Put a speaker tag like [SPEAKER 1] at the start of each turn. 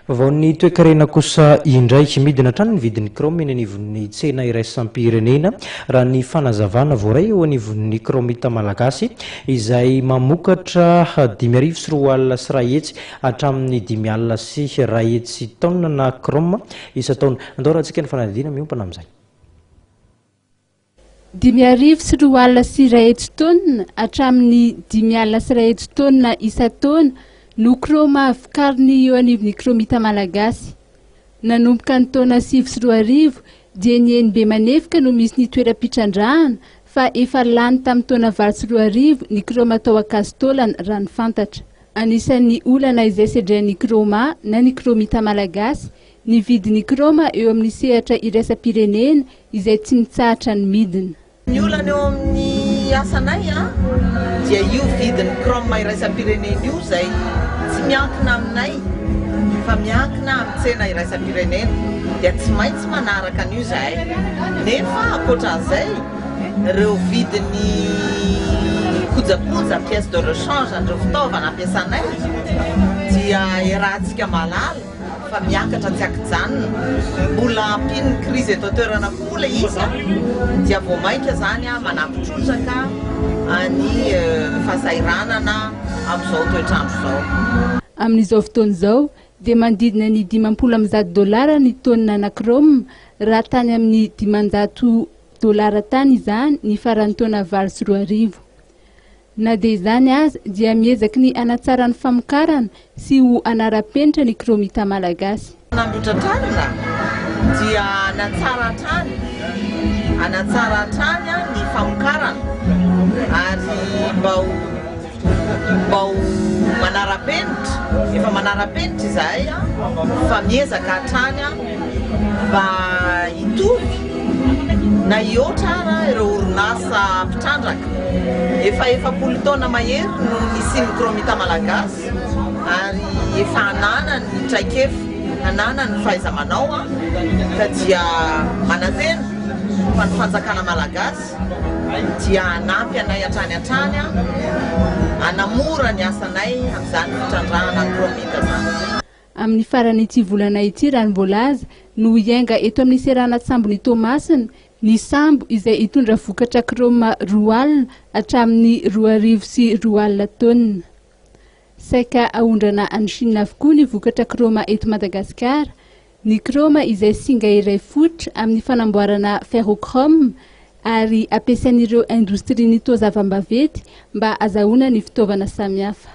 [SPEAKER 1] Vao ny toe-karena kosa indray midina hatrany ny vidin'ny chrome eny anivon'ny tsena iraisam-pirenena raha ny fanazavana voaray eo anivon'ny chromita malagasy izay mamokatra 5,4 sy ray hetsy hatramin'ny 5,000 sy ray hetsy taona na chrome isa-taona. Andao raha antsika ny fanadina miompana amin'izay.
[SPEAKER 2] 5,4 sy ray hetsy taona hatramin'ny 5,000 sy ray hetsy taona isa-taona no chrome vokariny eo anivon'ny chromita malagasy. Nanomboka ny taona 2004 dia ny NB manefika no misy ny toeram-pitrandrahana fa efa lany tamin'ny taona 2004 ny chrome tao akazy-taolana raha ny fantatra. Anisan'ny olana izay sedrain'ny chrome na ny chromita malagasy ny vidin'ny chrome eo amin'ny sehatra iraisam-pirenena izay tsy mitsahatra ny midina.
[SPEAKER 3] Ny olana eo amin'ny asanay dia io vidin'ny chrome iraisam-pirenena io zay tsy miankina aminay fa miankina amin'ny tsena iraisam-pirenena dia tsy maintsy manaraka an'io zahay. Nefa ankoatran'izay ireo vidin'ny kojakoja pièce de rechange andreo fitaovana ampiasanay dia iarahantsika malala fa miakatra tsy akijanona. Mbola ampiny crise eto an-toerana koa izy dia vao mainka zany manampitrotraka ny fahasairanana amin'izao toetrandro zao.
[SPEAKER 2] Amin'izao fotoana izao dia mandidina ny $500 ny taonina na chrome raha tany amin'ny $500 tany izany ny faran'ny taona 2004. Na dia izany aza dia miezaky ny anatsara ny famokarana sy ho anara-penitra ny chromita malagasy.
[SPEAKER 3] Nambotra tanina dia anatsara tany ny famokarana ary mba ho manara-penitra, efa manara-penitra izahay fa miezaka hatrany mba hitovy na ioatra ireo orinasa mpitrandraka. Efa 10 taona mahery no nisiany chromita malagasy ary efa ananany ny traikefa, ananany ny fahaiza-manao ka dia manantena fa ny fanjakana malagasy dia anampy anay hatrany anamora ny asanay amin'izany fitrandrahana chromita zany.
[SPEAKER 2] Amin'ny farany ity volana ity raha ny voalaza no iainga eto amin'ny serana Tsambony Tomasina ny sambo izay hitondra vokatra chrome 2 hatramin'ny 2,4 taonina. Saika ahondrana any Chine avokoa ny vokatra chrome eto Madagasikara. Ny chrome izay singa iray fotra amin'ny fanamboarana ferrochrome ary ampiasain'ireo indostria ny taozava-mbavety mba azahoana ny fitaovana samihafa.